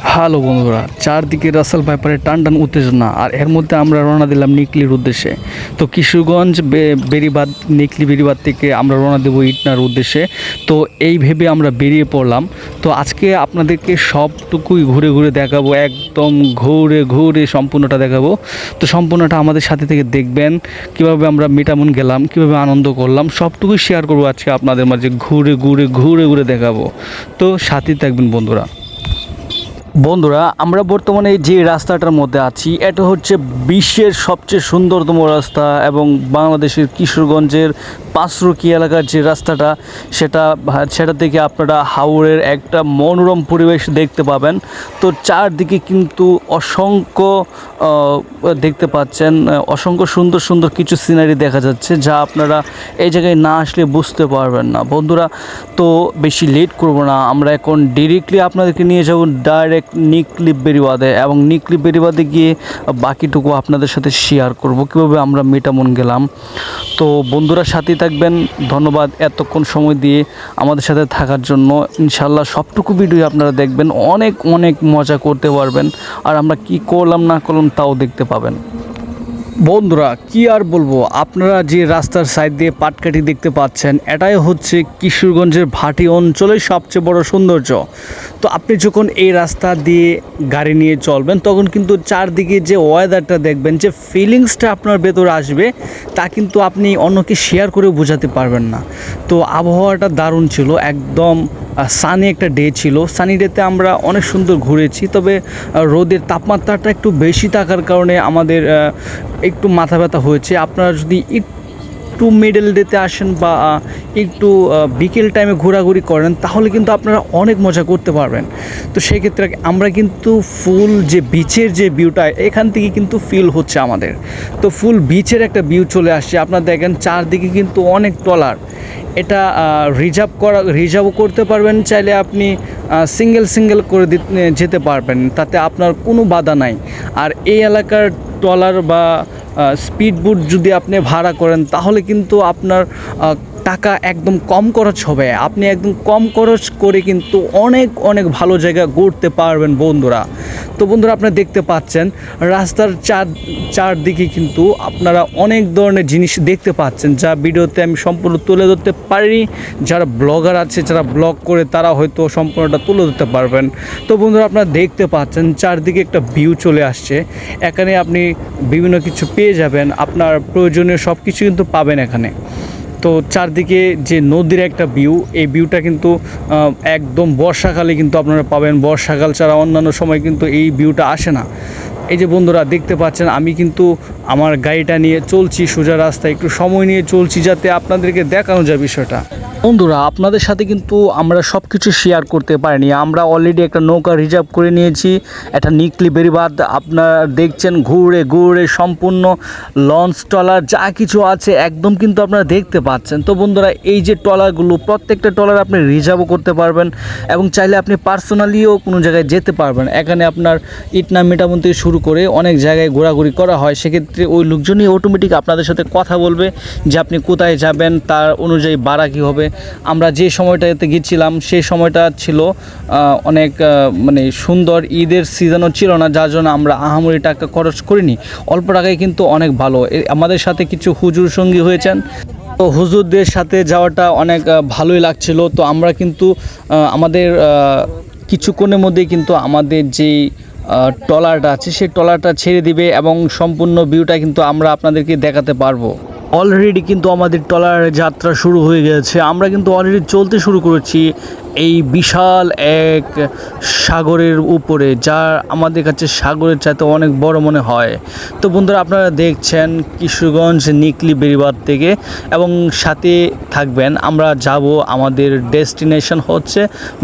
Hello বন্ধুরা, চারদিকে রাসেল ভাইপারের টান উত্তেজনা, আর এর মধ্যে আমরা রওনা দিলাম নিকলির উদ্দেশ্যে। তো কিশোরগঞ্জ বেড়িবাঁধ, নিকলি বেড়িবাঁধ থেকে আমরা রওনা দেবো ইটনার উদ্দেশ্যে। তো এই ভেবে আমরা বেরিয়ে পড়লাম। তো আজকে আপনাদেরকে সবটুকুই ঘুরে ঘুরে দেখাবো, একদম ঘুরে ঘুরে সম্পূর্ণটা দেখাবো। তো সম্পূর্ণটা আমাদের সাথে থেকে দেখবেন, কীভাবে আমরা মিটামুন গেলাম, কীভাবে আনন্দ করলাম, সবটুকুই শেয়ার করবো আজকে আপনাদের মাঝে, ঘুরে ঘুরে ঘুরে ঘুরে দেখাবো। তো সাথে থাকবেন বন্ধুরা। বন্ধুরা, আমরা বর্তমানে যে রাস্তাটার মধ্যে আছি, এটা হচ্ছে বিশ্বের সবচেয়ে সুন্দরতম রাস্তা এবং বাংলাদেশের কিশোরগঞ্জের পাঁচরুকি এলাকার যে রাস্তাটা, সেটা থেকে আপনারা হাওরের একটা মনোরম পরিবেশ দেখতে পাবেন। তো চারদিকে কিন্তু অসংখ্য দেখতে পাচ্ছেন, অসংখ্য সুন্দর সুন্দর কিছু সিনারি দেখা যাচ্ছে, যা আপনারা এই জায়গায় না আসলে বুঝতে পারবেন না বন্ধুরা। তো বেশি লেট করব না, আমরা এখন ডিরেক্টলি আপনাদেরকে নিয়ে যাব ডাইরেক্ট নিকলি বেড়িবাঁধে, এবং নিকলি বেড়িবাঁধে গিয়ে বাকিটুকু আপনাদের সাথে শেয়ার করব, কীভাবে আমরা মিটামন গেলাম। তো বন্ধুরা সাথেই থাকবেন। ধন্যবাদ এতক্ষণ সময় দিয়ে আমাদের সাথে থাকার জন্য। ইনশাল্লাহ সবটুকু ভিডিও আপনারা দেখবেন, অনেক অনেক মজা করতে পারবেন, আর আমরা কি করলাম না করলাম তাও দেখতে পাবেন। বন্ধুরা কি আর বলবো, আপনারা যে রাস্তার সাইড দিয়ে পাটকাঠি দেখতে পাচ্ছেন, এটাই হচ্ছে কিশোরগঞ্জের ভাটি অঞ্চলের সবচেয়ে বড় সৌন্দর্য। তো আপনি যখন এই রাস্তা দিয়ে গাড়ি নিয়ে চলবেন, তখন কিন্তু চারদিকে যে ওয়েদারটা দেখবেন, যে ফিলিংসটা আপনার ভেতরে আসবে, তা কিন্তু আপনি অন্যকে শেয়ার করে বোঝাতে পারবেন না। তো আবহাওয়াটা দারুণ ছিল, একদম সানি একটা ডে ছিল। সানি ডেতে আমরা অনেক সুন্দর ঘুরেছি, তবে রোদের তাপমাত্রাটা একটু বেশি থাকার কারণে আমাদের একটু মাথা ব্যথা হয়েছে। আপনারা যদি একটু মিডল ডেতে আসেন বা একটু বিকেল টাইমে ঘোরাঘুরি করেন, তাহলে কিন্তু আপনারা অনেক মজা করতে পারবেন। তো সেক্ষেত্রে আমরা কিন্তু ফুল যে বিচের যে ভিউটা, এখান থেকে কিন্তু ফিল হচ্ছে আমাদের। তো ফুল বিচের একটা ভিউ চলে আসছে। আপনারা দেখেন চারদিকে কিন্তু অনেক ট্রলার। এটা রিজার্ভও করতে পারবেন, চাইলে আপনি সিঙ্গেল করে যেতে পারবেন, তাতে আপনার কোনো বাধা নাই। আর এই এলাকার ট্রলার বা স্পিড বোট যদি আপনি ভাড়া করেন, তাহলে কিন্তু আপনার টাকা একদম কম খরচ হবে। আপনি একদম কম খরচ করে কিন্তু অনেক অনেক ভালো জায়গা ঘুরতে পারবেন বন্ধুরা। তো বন্ধুরা, আপনারা দেখতে পাচ্ছেন রাস্তার চারদিকে কিন্তু আপনারা অনেক ধরনের জিনিস দেখতে পাচ্ছেন, যা ভিডিওতে আমি সম্পূর্ণ তুলে ধরতে পারিনি। যারা ব্লগার আছে, যারা ব্লগ করে, তারা হয়তো সম্পূর্ণটা তুলে ধরতে পারবেন। তো বন্ধুরা, আপনারা দেখতে পাচ্ছেন চারদিকে একটা ভিউ চলে আসছে। এখানে আপনি বিভিন্ন কিছু পেয়ে যাবেন, আপনার প্রয়োজনীয় সব কিছু কিন্তু পাবেন এখানে। তো চারদিকে যে নদীর একটা ভিউ, এই ভিউটা কিন্তু একদম বর্ষাকালে কিন্তু আপনারা পাবেন। বর্ষাকাল ছাড়া অন্যান্য সময় কিন্তু এই ভিউটা আসে না। এই যে বন্ধুরা দেখতে পাচ্ছেন, আমি কিন্তু আমার গাড়িটা নিয়ে চলছি সোজা রাস্তায়, একটু সময় নিয়ে চলছি যাতে আপনাদেরকে দেখানো যায় বিষয়টা। বন্ধুরা, আপনাদের সাথে কিন্তু আমরা সব কিছু শেয়ার করতে পারিনি। আমরা অলরেডি একটা নৌকা রিজার্ভ করে নিয়েছি, একটা নিকলি বেড়িবাঁধ আপনারা দেখছেন, ঘুরে ঘুরে সম্পূর্ণ লঞ্চ ট্রলার যা কিছু আছে একদম কিন্তু আপনারা দেখতে পাচ্ছেন। তো বন্ধুরা, এই যে ট্রলারগুলো, প্রত্যেকটা ট্রলার আপনি রিজার্ভও করতে পারবেন, এবং চাইলে আপনি পার্সোনালিও কোনো জায়গায় যেতে পারবেন। এখানে আপনার ইটনা মিটামন থেকে শুরু করে অনেক জায়গায় ঘোরাঘুরি করা হয়। সেক্ষেত্রে ওই লোকজনই অটোমেটিক আপনাদের সাথে কথা বলবে যে আপনি কোথায় যাবেন, তার অনুযায়ী ভাড়া কী হবে। আমরা যে সময়টাতে গিয়েছিলাম, সেই সময়টা ছিল অনেক মানে সুন্দর, ঈদের সিজনও ছিল না, যার জন্য আমরা আহামরি টাকা খরচ করিনি। অল্প টাকায় কিন্তু অনেক ভালো। আমাদের সাথে কিছু হুজুর সঙ্গী হয়েছেন, তো হুজুরদের সাথে যাওয়াটা অনেক ভালোই লাগছিল। তো আমরা কিন্তু আমাদের কিছুক্ষণের মধ্যেই কিন্তু আমাদের যেই ট্রলারটা আছে, সেই ট্রলারটা ছেড়ে দিবে, এবং সম্পূর্ণ ভিউটা কিন্তু আমরা আপনাদেরকে দেখাতে পারবো। অলরেডি কিন্তু আমাদের ট্রলারের যাত্রা শুরু হয়ে গেছে। আমরা কিন্তু অলরেডি চলতে শুরু করেছি এই বিশাল এক সাগরের উপরে, যা আমাদের কাছে সাগরের চাইতে অনেক বড় মনে হয়। তো বন্ধুরা, আপনারা দেখছেন কিশোরগঞ্জ নিকলি বেড়িবাঁধ থেকে, এবং সাথে থাকবেন। আমরা যাব, আমাদের ডেস্টিনেশন হচ্ছে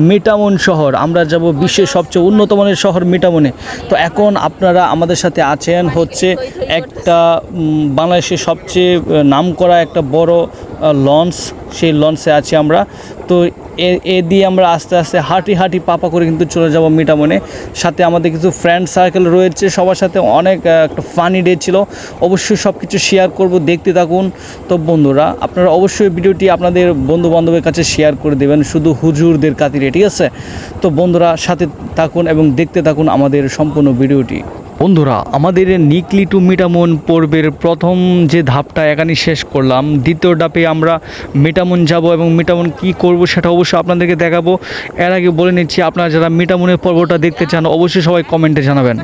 মিটামন শহর। আমরা যাব বিশ্বের সবচেয়ে উন্নত মানের শহর মিটামনে। তো এখন আপনারা আমাদের সাথে আছেন হচ্ছে একটা বাংলাদেশের সবচেয়ে নামকরা একটা বড় লঞ্চ, সেই লঞ্চে আছি আমরা। তো এ দিয়ে আমরা আস্তে আস্তে হাঁটি পাপা করে কিন্তু চলে যাব মিটামনে। সাথে আমাদের কিছু ফ্রেন্ড সার্কেল রয়েছে, সবার সাথে অনেক একটা ফানি ডে ছিল। অবশ্যই সব কিছু শেয়ার করব, দেখতে থাকুন। তো বন্ধুরা আপনারা অবশ্যই ভিডিওটি আপনাদের বন্ধু বান্ধবের কাছে শেয়ার করে দেবেন, শুধু হুজুরদের খাতিরে, ঠিক আছে? তো বন্ধুরা সাথে থাকুন এবং দেখতে থাকুন আমাদের সম্পূর্ণ ভিডিওটি। বন্ধুরা আমাদের নিকলি টু মিটামন পর্বের প্রথম যে ধাপটা এখানে শেষ করলাম। দ্বিতীয় ধাপে আমরা মিটামন যাব এবং মিটামন কি করব সেটা অবশ্যই আপনাদেরকে দেখাবো। এর আগে বলে নিচ্ছি, আপনারা যারা মিটামনের পর্বটা দেখতে চান অবশ্যই সবাই কমেন্টে জানাবেন।